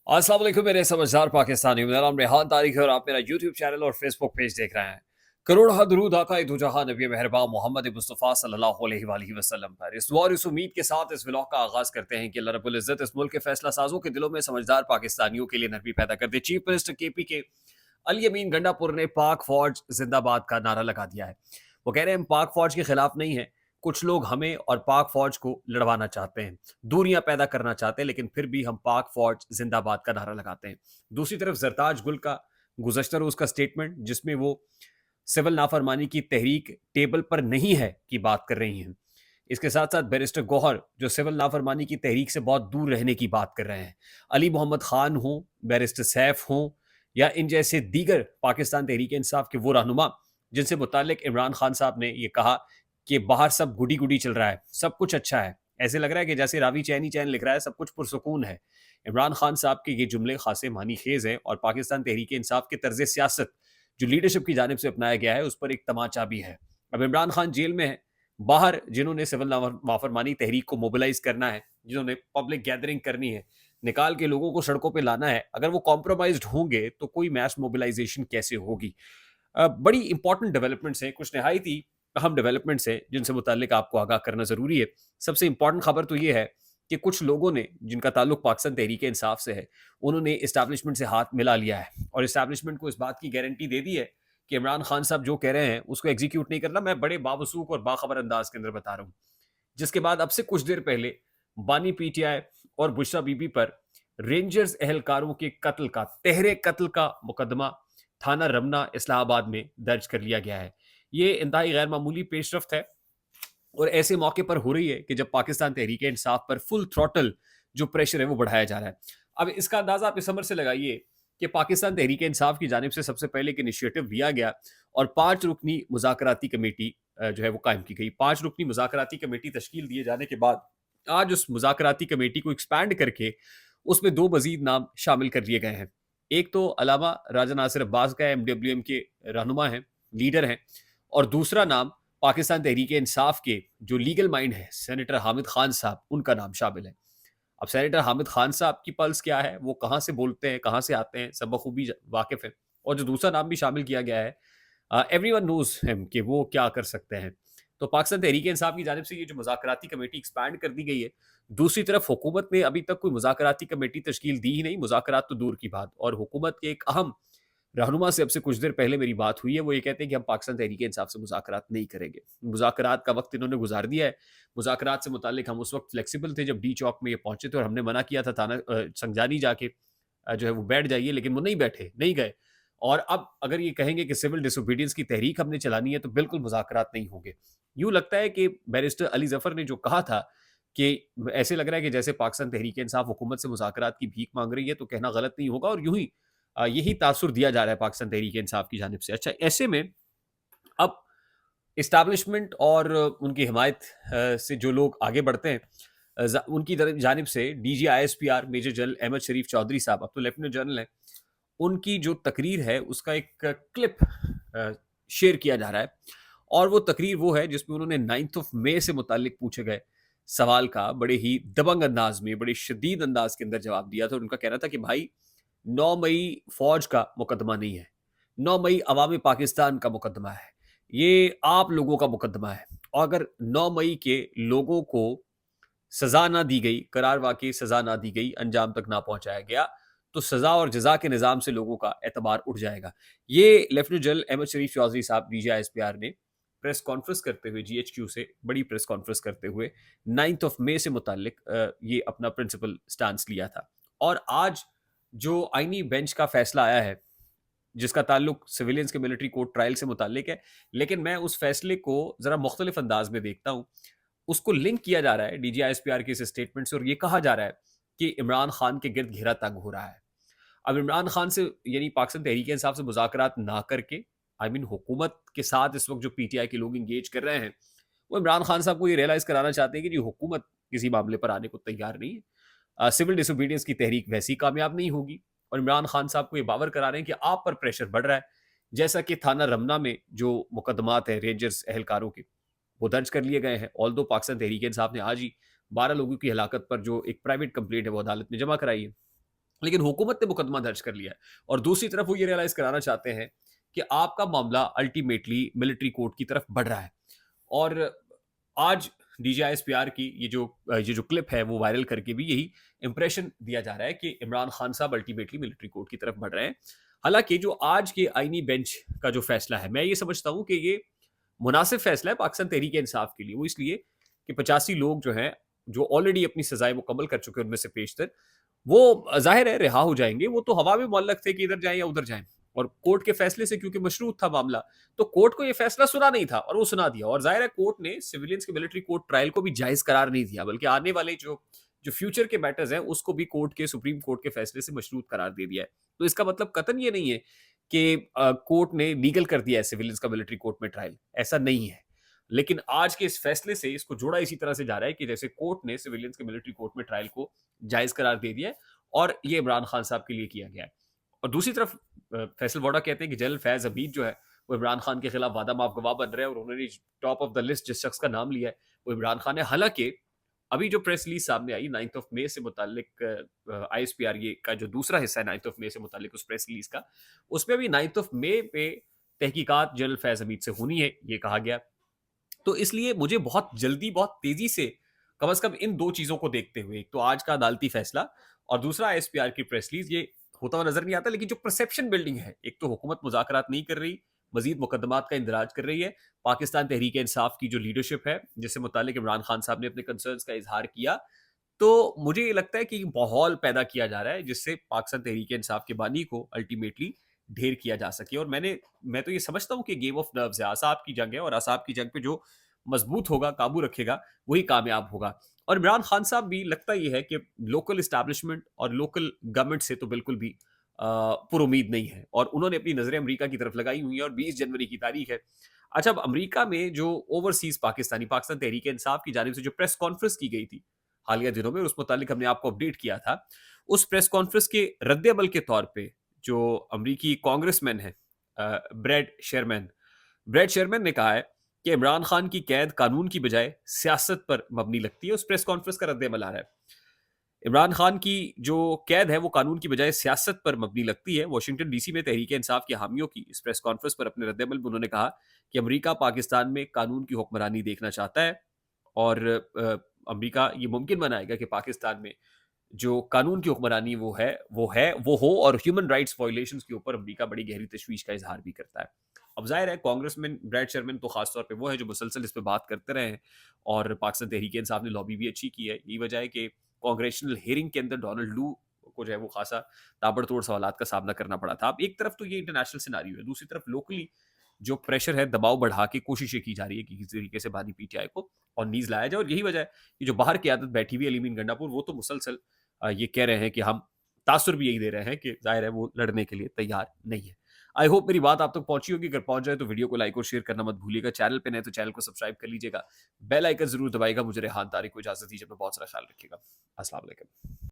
अस्सलाम वालेकुम मेरे समझदार पाकिस्तानी, मेरा नाम रेहान तारिक है और आप मेरा यूट्यूब चैनल और फेसबुक पेज देख रहे हैं। करोड़ दरूद आका दो जहां नबी मेहरबान मोहम्मद मुस्तफ़ा सल्लल्लाहु अलैहि वसल्लम पर। इस दुआ और इस उम्मीद के साथ इस व्लॉग का आगाज करते हैं कि अल्लाह रब्बुल इज्जत इस मुल्क के फैसला साजों के दिलों में समझदार पाकिस्तानियों के लिए नरमी पैदा कर दे। चीफ मिनिस्टर केपी के अली अमीन गंडापुर ने पाक फौज जिंदाबाद का नारा लगा दिया है। वो कह रहे हैं हम पाक फौज के खिलाफ नहीं है, कुछ लोग हमें और पाक फौज को लड़वाना चाहते हैं, दूरियां पैदा करना चाहते हैं, लेकिन फिर भी हम पाक फौज जिंदाबाद का नारा लगाते हैं। दूसरी तरफ जरताज गुल का गुज़श्ता रोज का स्टेटमेंट, जिसमें वो सिविल नाफरमानी की तहरीक टेबल पर नहीं है की बात कर रही हैं। इसके साथ साथ बैरिस्टर गौहर जो सिविल नाफरमानी की तहरीक से बहुत दूर रहने की बात कर रहे हैं। अली मोहम्मद खान हो, बैरिस्टर सैफ हो, या इन जैसे दीगर पाकिस्तान तहरीक इंसाफ के वो रहनुमा जिनसे मुतालिक इमरान खान साहब ने ये कहा कि बाहर सब गुडी गुडी चल रहा है, सब कुछ अच्छा है, ऐसे लग रहा है कि जैसे रावी चैनी चैन लिख रहा है, सब कुछ पुरसकून है। इमरान खान साहब के ये जुमले खासे मानी खेज हैं और पाकिस्तान तहरीक इंसाफ के तर्ज सियासत जो लीडरशिप की जानिब से अपनाया गया है उस पर एक तमाचा भी है। अब इमरान खान जेल में है, बाहर जिन्होंने सिविल नाफरमानी तहरीक को मोबिलाइज करना है, जिन्होंने पब्लिक गैदरिंग करनी है, निकाल के लोगों को सड़कों पे लाना है, अगर वो कॉम्प्रोमाइज्ड होंगे तो कोई मैस मोबिलाइजेशन कैसे होगी। बड़ी इंपॉर्टेंट डेवलपमेंट्स हैं, कुछ नहायत ही अहम डेवलपमेंट्स हैं जिनसे मुतालिक आपको आगाह करना ज़रूरी है। सबसे इंपॉर्टेंट खबर तो ये है कि कुछ लोगों ने जिनका ताल्लुक पाकिस्तान तहरीक इंसाफ से है, उन्होंने इस्टेब्लिशमेंट से हाथ मिला लिया है और इस्टेब्लिशमेंट को इस बात की गारंटी दे दी है कि इमरान खान साहब जो कह रहे हैं उसको एग्जीक्यूट नहीं करना। मैं बड़े बावसूख और बाखबर अंदाज के अंदर बता रहा हूँ। जिसके बाद अब से कुछ देर पहले बानी पीटीआई और बुशरा बीबी पर रेंजर्स एहलकारों के कत्ल का, तहरे कत्ल का मुकदमा थाना रमना इस्लामाबाद में दर्ज कर लिया गया है। ये इंतहाई गैर मामूली पेशरफ्त है और ऐसे मौके पर हो रही है कि जब पाकिस्तान तहरीक इंसाफ पर फुल थ्रॉटल जो प्रेशर है वो बढ़ाया जा रहा है। अब इसका अंदाजा आप इस अमर से लगाइए कि पाकिस्तान तहरीक इंसाफ की जानिब से सबसे पहले एक इनिशिएटिव लिया गया और 5 रुकनी मुज़ाकराती कमेटी जो है वो कायम की गई। 5 रुकनी मुज़ाकराती कमेटी तश्कील दिए जाने के बाद आज उस मुज़ाकराती कमेटी को एक्सपैंड करके उसमें 2 मज़ीद नाम शामिल कर लिए गए हैं। एक तो अलामा राजा नासिर अब्बास का एमडब्ल्यूएम के रहनुमा हैं, लीडर हैं, और दूसरा नाम पाकिस्तान तहरीक इंसाफ के जो लीगल माइंड है सेनेटर हामिद खान साहब, उनका नाम शामिल है। अब सेनेटर हामिद खान साहब की पल्स क्या है, वो कहाँ से बोलते हैं, कहाँ से आते हैं, सब बखूबी वाकिफ है। और जो दूसरा नाम भी शामिल किया गया है, एवरीवन नोज हिम कि वो क्या कर सकते हैं। तो पाकिस्तान तहरीक इंसाफ की जानिब से ये जो मुज़ाकराती कमेटी एक्सपैंड कर दी गई है। दूसरी तरफ हुकूमत ने अभी तक कोई मुज़ाकराती कमेटी तश्कील दी ही नहीं, मुज़ाकरात तो दूर की बात। और हुकूमत के एक अहम रहनुमा से अब से कुछ देर पहले मेरी बात हुई है, वो ये कहते हैं कि हम पाकिस्तान तहरीक इंसाफ से मुज़ाकरात नहीं करेंगे। मुज़ाकरात का वक्त इन्होंने गुजार दिया है। मुज़ाकरात से मुताल्लिक हम उस वक्त फ्लेक्सिबल थे जब डी चौक में ये पहुंचे थे और हमने मना किया था थाना संजानी जाके जो है वो बैठ जाइए, लेकिन वो नहीं बैठे, नहीं गए। और अब अगर ये कहेंगे कि सिविल डिसोबीडियंस की तहरीक हमने चलानी है तो बिल्कुल मुज़ाकरात नहीं होंगे। यूँ लगता है कि बैरिस्टर अली ज़फ़र ने जो कहा था कि ऐसे लग रहा है कि जैसे पाकिस्तान तहरीक इंसाफ हुकूमत से मुज़ाकरात की भीख माँग रही है, तो कहना गलत नहीं होगा और यूँ ही यही तासुर दिया जा रहा है पाकिस्तान तहरीक इंसाफ की जानिब से। अच्छा, ऐसे में अब इस्टेब्लिशमेंट और उनकी हिमायत से जो लोग आगे बढ़ते हैं, उनकी जानिब से DG ISPR major general Ahmed Sharif Chaudhry साहब, अब तो लेफ्टिनेंट जनरल हैं, उनकी जो तकरीर है उसका एक क्लिप शेयर किया जा रहा है। और वो तकरीर वो है जिसमें उन्होंने 9th ऑफ मई से मुतालिक पूछे गए सवाल का बड़े ही दबंग अंदाज में, बड़े शदीद अंदाज के अंदर जवाब दिया था। उनका कहना था कि भाई 9 मई फौज का मुकदमा नहीं है, 9 मई अवामी पाकिस्तान का मुकदमा है, ये आप लोगों का मुकदमा है। और अगर 9 मई के लोगों को सजा ना दी गई, करार वाकई सजा ना दी गई, अंजाम तक ना पहुंचाया गया, तो सजा और जजा के निज़ाम से लोगों का एतबार उठ जाएगा। ये लेफ्टिनेंट जनरल अहमद शरीफ चौधरी साहब डीजीआईएसपीआर ने प्रेस कॉन्फ्रेंस करते हुए, जीएचक्यू से बड़ी प्रेस कॉन्फ्रेंस करते हुए 9th ऑफ मई से मुतालिक ये अपना प्रिंसिपल स्टांस लिया था। और आज जो आईनी बेंच का फैसला आया है, जिसका ताल्लुक सिविलियंस के मिलिट्री कोर्ट ट्रायल से मुतालिक है, लेकिन मैं उस फैसले को ज़रा मुख्तलिफ अंदाज में देखता हूँ। उसको लिंक किया जा रहा है डीजीआईएसपीआर के इस स्टेटमेंट से और ये कहा जा रहा है कि इमरान खान के गिर्द घेरा तंग हो रहा है। अब इमरान खान से, यानी पाकिस्तान तहरीक इंसाफ से मुज़ाकरात ना करके, आई मीन हुकूमत के साथ इस वक्त जो पीटीआई के लोग इंगेज कर रहे हैं, वो इमरान खान साहब को ये रियलाइज़ कराना चाहते हैं कि जी हुकूमत किसी मामले पर आने को तैयार नहीं है। सिविल डिसोबीडियंस की तहरीक वैसी कामयाब नहीं होगी। और इमरान खान साहब को ये बावर करा रहे हैं कि आप पर प्रेशर बढ़ रहा है। जैसा कि थाना रमना में जो मुकदमात हैं रेंजर्स एहलकारों के, वो दर्ज कर लिए गए हैं। ऑल्दो पाकिस्तान तहरीक इंसाफ ने आज ही 12 लोगों की हलाकत पर जो एक प्राइवेट कंप्लेंट है वो अदालत में जमा कराई है। लेकिन हुकूमत ने मुकदमा दर्ज कर लिया है और दूसरी तरफ वो ये रियलाइज़ कराना चाहते हैं कि आपका मामला अल्टीमेटली मिलिट्री कोर्ट की तरफ बढ़ रहा है। और आज डीजीआईएसपीआर की ये जो क्लिप है वो वायरल करके भी यही इंप्रेशन दिया जा रहा है कि इमरान खान साहब अल्टीमेटली मिलिट्री कोर्ट की तरफ बढ़ रहे हैं। हालाँकि जो आज के आईनी बेंच का जो फैसला है, मैं ये समझता हूँ कि ये मुनासिब फैसला है पाकिस्तान तहरीक-ए-इंसाफ के लिए। वो इसलिए कि 85 लोग जो हैं, जो ऑलरेडी अपनी सज़ाएँ मुकम्मल कर चुके हैं उनमें से पेशतर, वो ज़ाहिर है रिहा हो जाएँगे। वो तो हवा में मुअल्लक़ थे कि इधर जाएँ या उधर जाएँ। और कोर्ट के फैसले से क्योंकि मशरूत था मामला, तो कोर्ट को ये फैसला सुना नहीं था और वो सुना दिया। और ज़ाहिर है कोर्ट ने सिविलियंस के मिलिट्री कोर्ट ट्रायल को भी जायज़ करार नहीं दिया, बल्कि आने वाले जो जो फ्यूचर के मैटर्स हैं, उसको भी कोर्ट के सुप्रीम कोर्ट के फैसले से मशरूत करार दे दिया है। तो इसका मतलब कतई ये नहीं है कि कोर्ट ने लीगल कर दिया है सिविलियंस का मिलिट्री कोर्ट में ट्रायल, ऐसा नहीं है। लेकिन आज के इस फैसले से इसको जोड़ा इसी तरह से जा रहा है कि जैसे कोर्ट ने सिविलियंस के मिलिट्री कोर्ट में ट्रायल को जायज़ करार दे दिया है और ये इमरान खान साहब के लिए किया गया है। और दूसरी तरफ फैसल वोडा कहते हैं कि जनरल फैज़ हमीद जो है, वो इमरान खान के खिलाफ वादा माफ गवाह बन रहे हैं और उन्होंने टॉप ऑफ द लिस्ट जिस शख्स का नाम लिया है, वो इमरान खान है। हालाँकि अभी जो प्रेस रिलीज़ सामने आई 9th ऑफ मई से मुताल्लिक आईएसपीआर ये का जो दूसरा हिस्सा है 9th ऑफ मई से मुताल्लिक उस प्रेस रिलीज़ का, उसमें भी 9th ऑफ मई पे तहकीकात जनरल फैज़ हमीद से होनी है, ये कहा गया। तो इसलिए मुझे बहुत जल्दी, बहुत तेज़ी से कम से कम इन 2 चीज़ों को देखते हुए, एक तो आज का अदालती फैसला और दूसरा आईएसपीआर की प्रेस रिलीज़, ये होता हुआ नज़र नहीं आता। लेकिन जो परसेप्शन बिल्डिंग है, एक तो हुकूमत मुज़ाकरात नहीं कर रही, मज़ीद मुकदमात का इंदराज कर रही है। पाकिस्तान तहरीक-ए-इंसाफ की जो लीडरशिप है, जिससे मुताल्लिक इमरान खान साहब ने अपने कंसर्न्स का इज़हार किया, तो मुझे ये लगता है कि माहौल पैदा किया जा रहा है, जिससे पाकिस्तान तहरीक-ए-इंसाफ के बानी को अल्टीमेटली ढेर किया जा सके। और मैं तो ये समझता हूँ कि गेम ऑफ नर्व्स है, असाब की जंग है और असाब की जंग पे जो मजबूत होगा, काबू रखेगा, वही कामयाब होगा। और इमरान खान साहब भी लगता ये है कि लोकल एस्टैब्लिशमेंट और लोकल गवर्नमेंट से तो बिल्कुल भी पुरुमीद नहीं है और उन्होंने अपनी नज़रें अमेरिका की तरफ लगाई हुई हैं और 20 जनवरी की तारीख है। अच्छा, अब अमेरिका में जो ओवरसीज़ पाकिस्तान तहरीक-ए-इंसाफ की जानिब से जो प्रेस कॉन्फ्रेंस की गई थी, हालिया दिनों में, उस मुतालिक हमने आपको अपडेट किया था। उस प्रेस कॉन्फ्रेंस के रद्द-ए-अमल के तौर पे जो अमरीकी कांग्रेसमैन हैं ब्रैड शेरमैन ने कहा है कि इमरान खान की कैद कानून की बजाय सियासत पर मबनी लगती है। उस प्रेस कॉन्फ्रेंस का रद्द-ए-अमल आ रहा है। इमरान खान की जो कैद है वो कानून की बजाय सियासत पर मबनी लगती है। वाशिंगटन डीसी में तहरीक-ए-इंसाफ के हामियों की इस प्रेस कॉन्फ्रेंस पर अपने रद्द-ए-अमल में उन्होंने कहा कि अमेरिका पाकिस्तान में कानून की हुक्मरानी देखना चाहता है और अमेरिका ये मुमकिन बनाएगा कि पाकिस्तान में जो कानून की हुक्मरानी वो हो और ह्यूमन राइट्स वायलेशंस के ऊपर अमेरिका बड़ी गहरी तशवीश का इज़हार भी करता है। अब ज़ाहिर है कांग्रेसमैन ब्रैड शर्मन तो ख़ास तौर पे वो है जो मुसलसल इस पे बात करते रहे हैं और पाकिस्तान तहरीक-ए-इंसाफ ने लॉबी भी अच्छी की है। यही वजह है कि कांग्रेशनल हियरिंग के अंदर डोनाल्ड लू को जो है वो ख़ासा ताबड़तोड़ सवालात का सामना करना पड़ा था। अब एक तरफ तो ये इंटरनेशनल सिनेरियो है, दूसरी तरफ लोकली जो प्रेशर है, दबाव बढ़ा के कोशिशें की जा रही है कि किसी तरीके से बानी पीटीआई को और नीज़ लाया जाए और यही वजह है कि जो बाहर क़यादत बैठी हुई है अली मीन गंडापुर, वो तो मुसलसल ये कह रहे हैं कि हम तासुर भी यही दे रहे हैं कि ज़ाहिर है वो लड़ने के लिए तैयार नहीं है। आई होप मेरी बात आप तक पहुँची होगी। अगर पहुँच जाए तो वीडियो को लाइक और शेयर करना मत भूलिएगा। चैनल पे नए तो चैनल को सब्सक्राइब कर लीजिएगा। बेल आइकन ज़रूर दबाइएगा। मुझे रेहान तारिक को इजाज़त दीजिए। अपना बहुत सारा ख्याल रखिएगा। अस्सलाम वालेकुम।